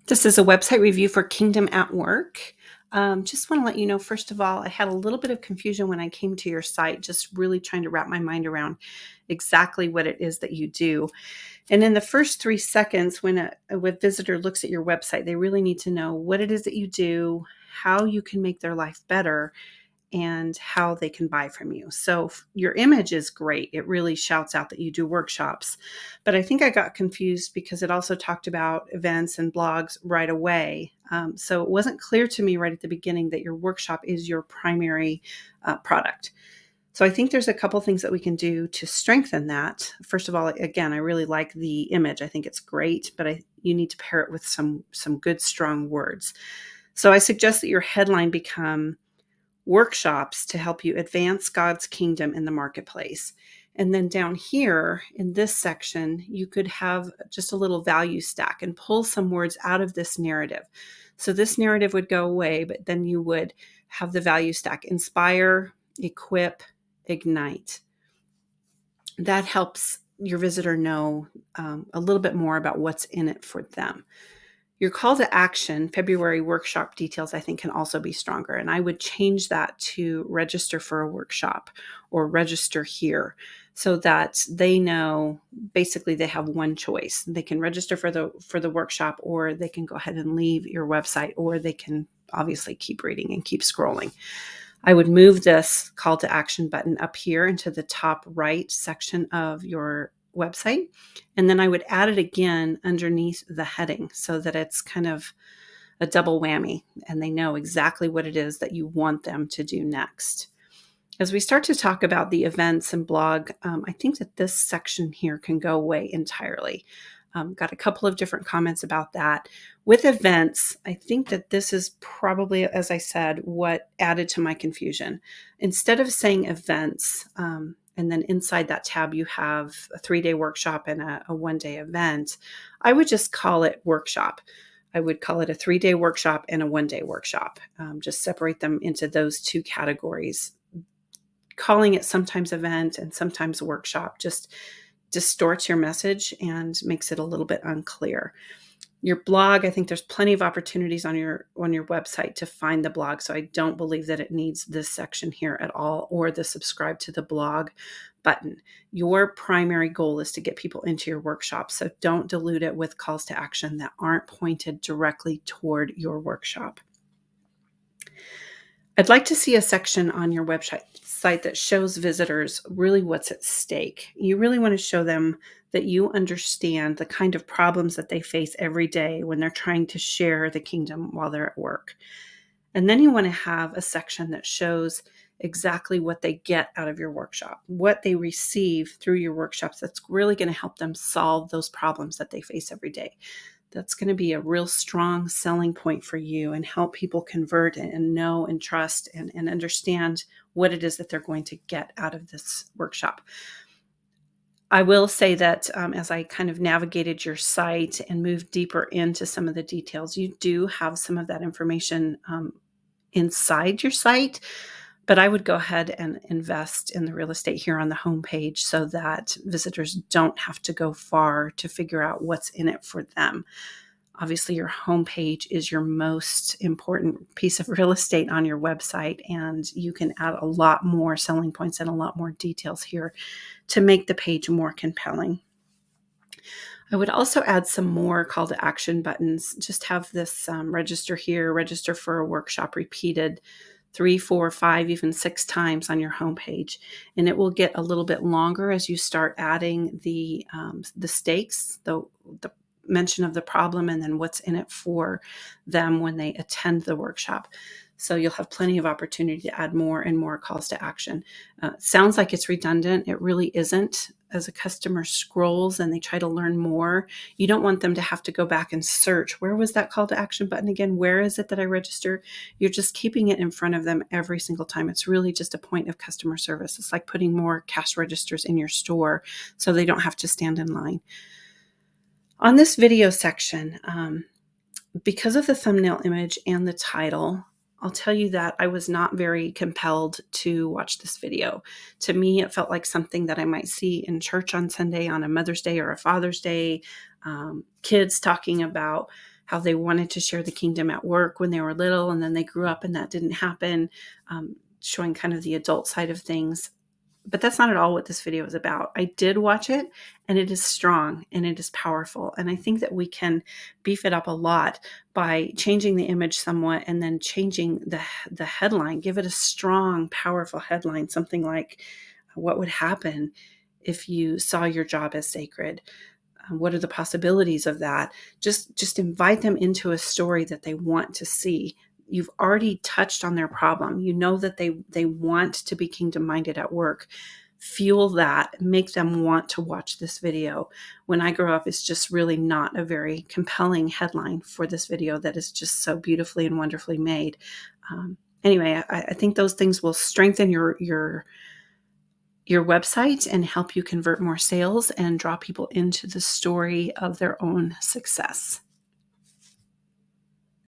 This is a website review for Kingdom at Work. Just want to let you know, first of all, I had a little bit of confusion when I came to your site, just really trying to wrap my mind around exactly what it is that you do. And in the first 3 seconds, when a visitor looks at your website, they really need to know what it is that you do, how you can make their life better, and how they can buy from you. So your image is great. It really shouts out that you do workshops. But I think I got confused because it also talked about events and blogs right away. So it wasn't clear to me right at the beginning that your workshop is your primary product. So I think there's a couple things that we can do to strengthen that. First of all, again, I really like the image. I think it's great, but you need to pair it with some good, strong words. So I suggest that your headline become workshops to help you advance God's kingdom in the marketplace. And then down here in this section, you could have just a little value stack and pull some words out of this narrative. So this narrative would go away, but then you would have the value stack: inspire, equip, ignite. That helps your visitor know a little bit more about what's in it for them. Your call to action, February workshop details, I think can also be stronger. And I would change that to register for a workshop or register here so that they know basically they have one choice. They can register for the workshop, or they can go ahead and leave your website, or they can obviously keep reading and keep scrolling. I would move this call to action button up here into the top right section of your website. And then I would add it again underneath the heading so that it's kind of a double whammy and they know exactly what it is that you want them to do next. As we start to talk about the events and blog, I think that this section here can go away entirely. Got a couple of different comments about that. With events, I think that this is probably, as I said, what added to my confusion. Instead of saying events, and then inside that tab you have a 3-day workshop and a 1-day event, I would just call it workshop. I would call it a 3-day workshop and a 1-day workshop. Just separate them into those two categories. Calling it sometimes event and sometimes workshop just distorts your message and makes it a little bit unclear. Your blog, I think there's plenty of opportunities on your website to find the blog. So I don't believe that it needs this section here at all, or the subscribe to the blog button. Your primary goal is to get people into your workshop. So don't dilute it with calls to action that aren't pointed directly toward your workshop. I'd like to see a section on your website that shows visitors really what's at stake. You really want to show them that you understand the kind of problems that they face every day when they're trying to share the kingdom while they're at work. And then you want to have a section that shows exactly what they get out of your workshop, what they receive through your workshops that's really going to help them solve those problems that they face every day. That's going to be a real strong selling point for you and help people convert and know and trust and understand what it is that they're going to get out of this workshop. I will say that as I kind of navigated your site and moved deeper into some of the details, you do have some of that information inside your site. But I would go ahead and invest in the real estate here on the homepage so that visitors don't have to go far to figure out what's in it for them. Obviously, your homepage is your most important piece of real estate on your website, and you can add a lot more selling points and a lot more details here to make the page more compelling. I would also add some more call to action buttons. Just have this register here, register for a workshop repeated 3, 4, 5, even 6 times on your homepage. And it will get a little bit longer as you start adding the stakes, the mention of the problem, and then what's in it for them when they attend the workshop. So you'll have plenty of opportunity to add more and more calls to action. Sounds like it's redundant. It really isn't. As a customer scrolls and they try to learn more, you don't want them to have to go back and search. Where was that call to action button again? Where is it that I register? You're just keeping it in front of them every single time. It's really just a point of customer service. It's like putting more cash registers in your store so they don't have to stand in line. On this video section, because of the thumbnail image and the title, I'll tell you that I was not very compelled to watch this video. To me, it felt like something that I might see in church on Sunday, on a Mother's Day or a Father's Day. Kids talking about how they wanted to share the kingdom at work when they were little, and then they grew up and that didn't happen, showing kind of the adult side of things. But that's not at all what this video is about. I did watch it, and it is strong and it is powerful. And I think that we can beef it up a lot by changing the image somewhat and then changing the headline. Give it a strong, powerful headline, something like, what would happen if you saw your job as sacred? What are the possibilities of that? Just invite them into a story that they want to see. You've already touched on their problem. You know that they want to be kingdom minded at work. Fuel that, make them want to watch this video. When I grow up, it's just really not a very compelling headline for this video that is just so beautifully and wonderfully made. Anyway, I think those things will strengthen your website and help you convert more sales and draw people into the story of their own success.